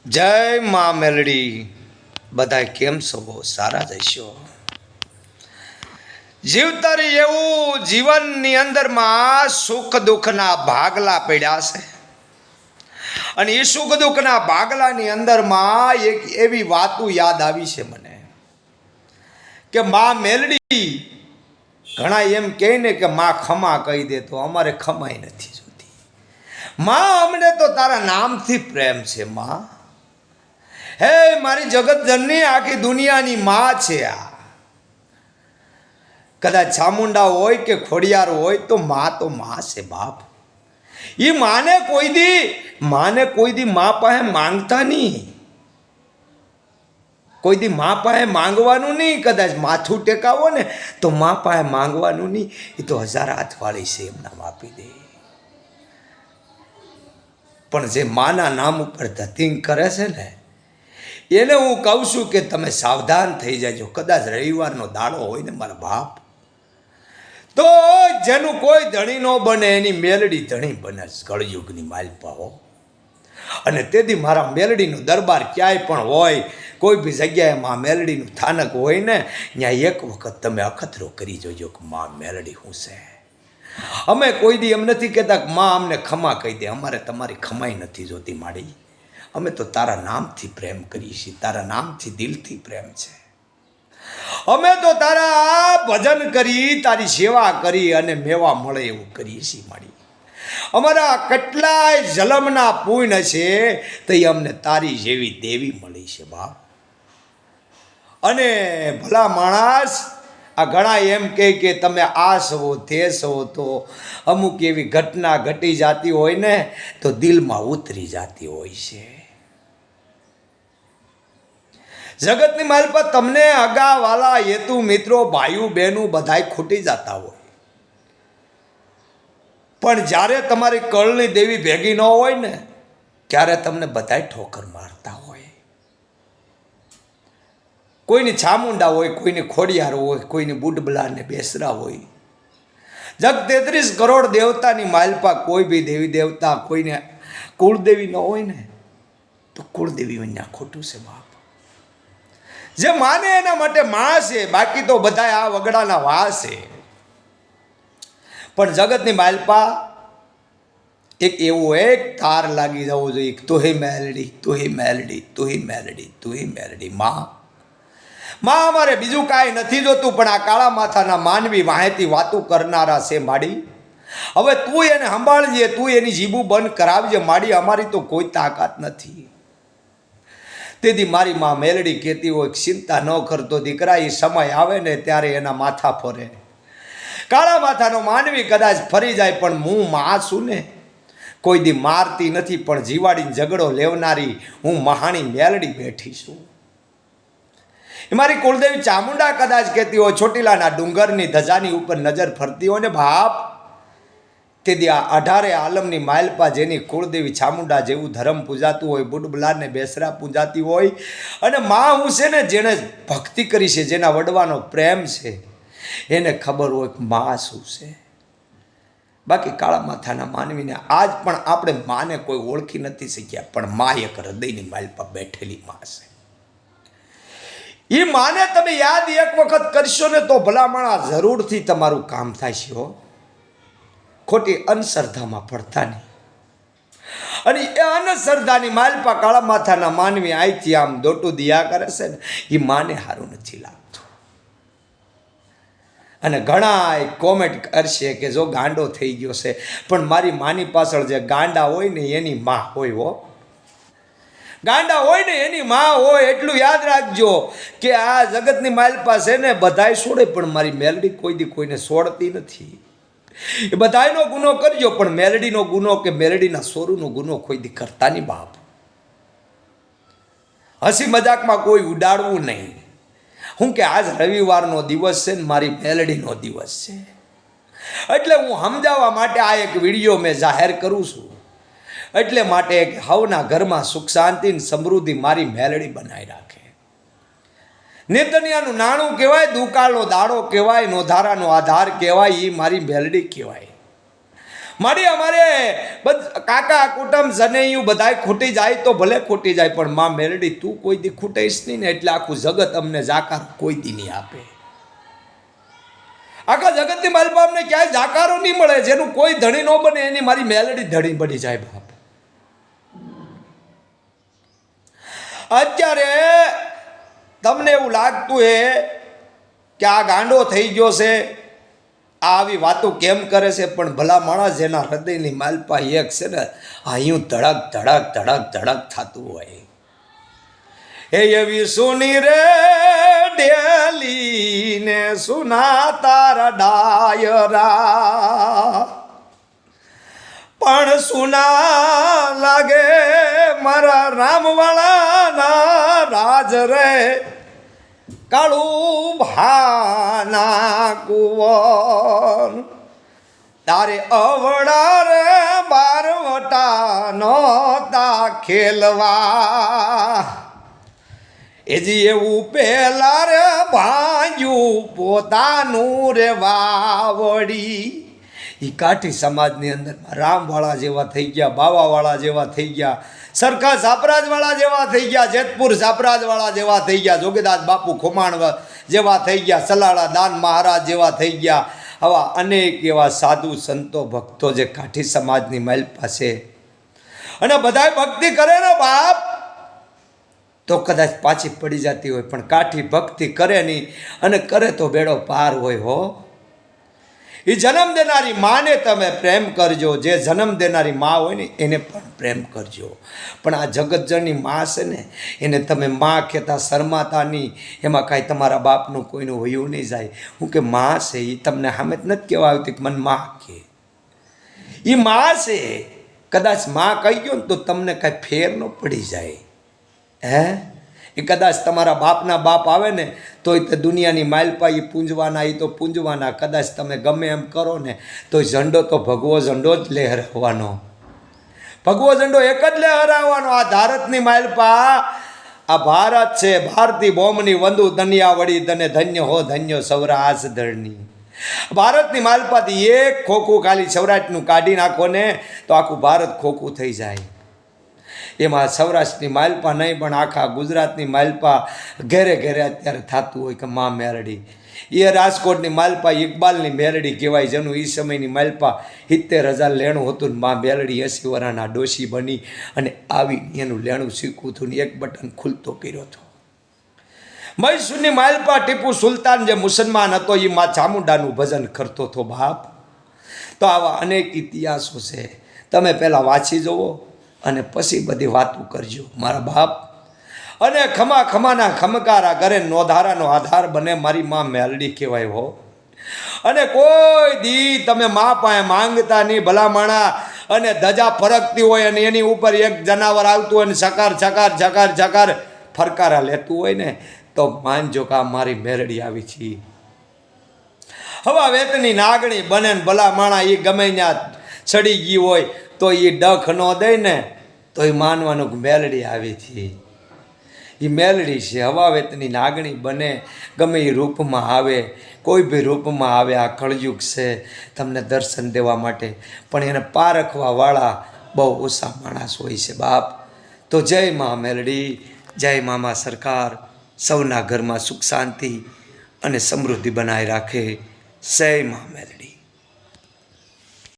જય મા મેલડી. બધા કેમ છો? સારા જ હશો. જીવતરી એવું જીવનની અંદરમાં સુખ દુઃખના ભાગલા પડ્યા છે, અને એ સુખ દુઃખના ભાગલાની અંદરમાં એક એવી વાતો યાદ આવી છે મને કે મા મેલડી ઘણા એમ કહે ને કે મા ખમા કહી દે, તો અમારે ખમાઈ નથી જોતી. મા અમને તો તારા નામથી પ્રેમ છે. મા હે મારી જગત જનની આખી દુનિયાની માં છે. આ કદાચ ચામુંડા હોય કે ખોડિયાર હોય તો માં છે બાપ. એ માને કોઈ દી મા પાસે માંગતા નહીં, કોઈ દી મા પાસે માંગવાનું નહીં. કદાચ માથું ટેકાવો ને તો મા પાસે માંગવાનું નહીં. એ તો 1000 હાથવાળી છે, એમના આપી દે. પણ જે માના નામ ઉપર ધતિંગ કરે છે ને, એને હું કહું છું કે તમે સાવધાન થઈ જાજો. કદાચ રવિવારનો દાડો હોય ને મારા બાપ, તો જેનું કોઈ ધણી ન બને એની મેલડી ધણી બને. કળયુગની માલપાઓ. અને તેથી મારા મેલડીનો દરબાર ક્યાંય પણ હોય, કોઈ બી જગ્યાએ મા મેલડીનું સ્થાનક હોય ને, ત્યાં એક વખત તમે અખતરો કરી જોજો કે મા મેલડી શું છે. અમે કોઈ દી એમ નથી કહેતા કે મા અમને ખમા કહી દે. અમારે તમારી ખમાઈ નથી જોતી માડી. અમે તો તારા નામથી પ્રેમ કરીએ છીએ, તારા નામથી દિલથી પ્રેમ છે. અમે તો તારા ભજન કરી, તારી સેવા કરી અને મેવા મળે એવું કરીએ છીએ માડી. અમારા કેટલાય જલમના પુણ્ય છે, તો એ અમને તારી જેવી દેવી મળી છે બાપ. અને ભલા માણસ આ ઘણા એમ કહે કે તમે આ છો તે છો, તો અમુક એવી ઘટના ઘટી જતી હોય ને તો દિલમાં ઉતરી જતી હોય છે. જગતની માલપા તમને અગાવાલા હેતુ મિત્રો ભાઈઓ બહેનો બધાય ખૂટી જતા હોય, પણ જ્યારે તમારી કળની દેવી ભેગી ન હોય ને, ત્યારે તમને બધાય ઠોકર મારતા હોય. કોઈની ચામુંડા હોય, કોઈની ખોડિયાર હોય, કોઈની બુડબલા ને બેસરા હોય. જગ 33 કરોડ દેવતાની માલપા કોઈ બી દેવી દેવતા કોઈને કુળદેવી ન હોય ને, તો કુળદેવી અહીંયા ખોટું છે બાપ. જે માને એના માટે માં છે, બાકી તો બધા આ વગડાના વા છે. પણ જગતની માલપા એક એવું એક તાર લાગી જવો જોઈએ, તું હી મેલડી, તું હી મેલડી, તું હી મેલડી, તું હી મેલડી. માં અમારે બીજું કાંઈ નથી જોતું, પણ આ કાળા માથાના માનવી વાહેતી વાતું કરનારા છે માડી. હવે તું એને સંભાળજે, તું એની જીભું બંધ કરાવજે માડી. અમારી તો કોઈ તાકાત નથી. તેથી મારી માં મેલડી કહેતી હોય, ચિંતા ન કરતો દીકરા, એ સમય આવે ને ત્યારે એના માથા ફરે. કાળા માથાનો માનવી કદાચ ફરી જાય, પણ હું માં છું ને, કોઈ દી મારતી નથી, પણ જીવાડીને ઝઘડો લેવનારી હું મહાણી મેલડી બેઠી છું. મારી કુળદેવી ચામુંડા કદાચ કહેતી હોય, ચોટીલાના ડુંગરની ધજાની ઉપર નજર ફરતી હોય ને બાપ, તેથી આ 18 આલમની માલપા જેની કુળદેવી ચામુંડા જેવું ધર્મ પૂજાતું હોય, બુડબલા ને બેસરા પૂજાતી હોય, અને માં હું છે ને જેને ભક્તિ કરી છે, જેના વડવાનો પ્રેમ છે, એને ખબર હોય કે માં શું છે. બાકી કાળા માથાના માનવીને આજ પણ આપણે માને કોઈ ઓળખી નથી શક્યા, પણ માં એક હૃદયની માલપા બેઠેલી માં છે. એ માને તમે યાદ એક વખત કરશો ને તો ભલામણા જરૂરથી તમારું કામ થાય છે. ખોટી અંધશ્રદ્ધામાં પડતા નહીં. અને એ અંધશ્રદ્ધાની માલપા કાળા માથાના માનવી અહીંથી આમ દોટું દિયા કરે છે ને, એ માને સારું નથી લાગતું. અને ઘણા કોમેન્ટ કરશે કે જો ગાંડો થઈ ગયો છે, પણ મારી માની પાછળ જે ગાંડા હોય ને એની માં હોય. હો, ગાંડા હોય ને એની માં હોય. એટલું યાદ રાખજો કે આ જગતની માલપા છે ને બધાય છોડે, પણ મારી મેલડી કોઈ દી કોઈને છોડતી નથી. એ બધાયનો ગુનો કરજો, પણ મેલડીનો ગુનો કે મેલડીના સોરુનો ગુનો કોઈ દી કરતા નહીં બાપ. હસી મજાકમાં કોઈ ઉડાડવું નહીં. હું કે આજ રવિવારનો દિવસ છે ને મારી મેલડીનો દિવસ છે, એટલે હું સમજાવવા માટે આ એક વિડીયો મેં જાહેર કરું છું. એટલે માટે કે હવના ઘરમાં સુખ શાંતિ ને સમૃદ્ધિ મારી મેલડી બનાવી રાખે. નિર્ધનિયાનું નાણું કહેવાય, દુકાળનો દાડો કહેવાય, નોધારાનો આધાર કહેવાય, એ મારી મેલડી કહેવાય. મારી અમારે કાકા કુટુંબ જનેયું બધાય ખૂટી જાય તો ભલે ખૂટી જાય, પણ માં મેલડી તું કોઈ દી ખૂટઈશ નહીં ને, એટલે આખું જગત અમને જાકાર કોઈ દી નહીં આપે. આખા જગતની માલપા અમને ક્યાંય જાકારો નહીં મળે, જેનું કોઈ ધણી ન બને એની મારી મેલડી ધણી બની જાય બાપ. અત્યારે તમને એવું લાગતું હે કે આ ગાંડો થઈ ગયો છે, આવી વાતો કેમ કરે છે, પણ ભલા માણસ જેના હૃદયની માલપા એક છે ને, અહીં ધડક ધડક ધડક ધડક થતું હોય. એ એવી સુની રે ડેલી ને સુના તારા ડાયરા, પણ સુના લાગે મારા રામવાળાના રાજ રે, કાળું ભાના કુવર તારે અવળા રે બારવટા નોતા ખેલવા. એજી એવું પેલા રે ભાંજ્યું પોતાનું રે વાવડી. એ કાઠી સમાજની અંદર રામવાળા જેવા થઈ ગયા, બાવાવાળા જેવા થઈ ગયા, સરખા સાપરાજવાળા જેવા થઈ ગયા, જેતપુર સાપરાજવાળા જેવા થઈ ગયા, જોગીદાસ બાપુ ખુમાણ જેવા થઈ ગયા, સલાળા દાન મહારાજ જેવા થઈ ગયા. આવા અનેક એવા સાધુ સંતો ભક્તો જે કાઠી સમાજની મહેલ પાસે, અને બધાય ભક્તિ કરે ને બાપ તો કદાચ પાછી પડી જતી હોય, પણ કાઠી ભક્તિ કરે નહીં, અને કરે તો બેડો પાર હોય હો. એ જન્મ દેનારી માને તમે પ્રેમ કરજો, જે જન્મ દેનારી મા હોય ને એને પણ પ્રેમ કરજો. પણ આ જગતજનની મા છે ને, એને તમે મા કહેતા શરમાતા નહીં. એમાં કાંઈ તમારા બાપનું કોઈનું વયું નહીં જાય. હું કે મા છે એ તમને સામે જ નથી કહેવા આવતી કે મને મા કે. એ મા છે, કદાચ મા કહી ગયો ને તો તમને કાંઈ ફેર ન પડી જાય. હે એ કદાચ તમારા બાપના બાપ આવે ને તોય તે દુનિયાની માલપા એ પૂંજવાના, એ તો પૂંજવાના. કદાચ તમે ગમે એમ કરો ને તો ઝંડો તો ભગવો ઝંડો જ લહેરાવવાનો, ભગવો ઝંડો એક જ લહેરાવવાનો. આ ભારતની માલપા, આ ભારત છે, ભારતી બોમની વંદુ દનિયા વળી તને ધન્ય હો ધન્ય સૌરાસ ધરની. ભારતની માલપાથી એક ખોખું ખાલી સૌરાષ્ટ્રનું કાઢી નાખો ને તો આખું ભારત ખોખું થઈ જાય. એમાં સૌરાષ્ટ્રની માલપા નહીં પણ આખા ગુજરાતની માલપા ઘેરે ઘેરે અત્યારે થતું હોય કે મા મેરડી. એ રાજકોટની માલપા ઇકબાલની મેરડી કહેવાય, જેનું એ સમયની માલપા 70,000 લેણું હતું. મા મેરડી 80 વર્ષના ડોશી બની અને આવી એનું લેણું શીખવું હતું ને એક બટન ખુલતો કર્યો હતો. મૈસૂરની માલપા ટીપુ સુલતાન જે મુસલમાન હતો એ મા ચામુંડાનું ભજન કરતો હતો બાપ. તો આવા અનેક ઇતિહાસો છે, તમે પહેલાં વાંચી જુઓ અને પછી બધી વાતો કરજો મારા બાપ. અને ખમા ખમાના ખમકારા કરે નોધારાનો આધાર બને મારી મા મેલડી કહેવાય હો. અને કોઈ દી તમે મા પાસે માંગતા નહીં ભલામણા, અને ધજા ફરકતી હોય અને એની ઉપર એક જનાવર આવતું હોય ને ચકાર ચકાર ચકાર ચકાર ફરકારા લેતું હોય ને તો માનજો કે આ મારી મેરડી આવી છે. હવા વેતની નાગણી બને ને ભલામણા એ ગમે ત્યાં ચડી ગઈ હોય તો એ ડખ ન દે ને તો એ માનવાનું કે મેલડી આવી છે. એ મેલડી છે, હવા વેતની નાગણી બને, ગમે એ રૂપમાં આવે, કોઈ બી રૂપમાં આવે. આ કળયુગ છે તમને દર્શન દેવા માટે, પણ એને પારખવાવાળા બહુ ઓછા માણસ હોય છે બાપ. તો જય મા મેલડી, જય મામા સરકાર, સૌના ઘરમાં સુખ શાંતિ અને સમૃદ્ધિ બનાવી રાખે. જય મા મેલડી.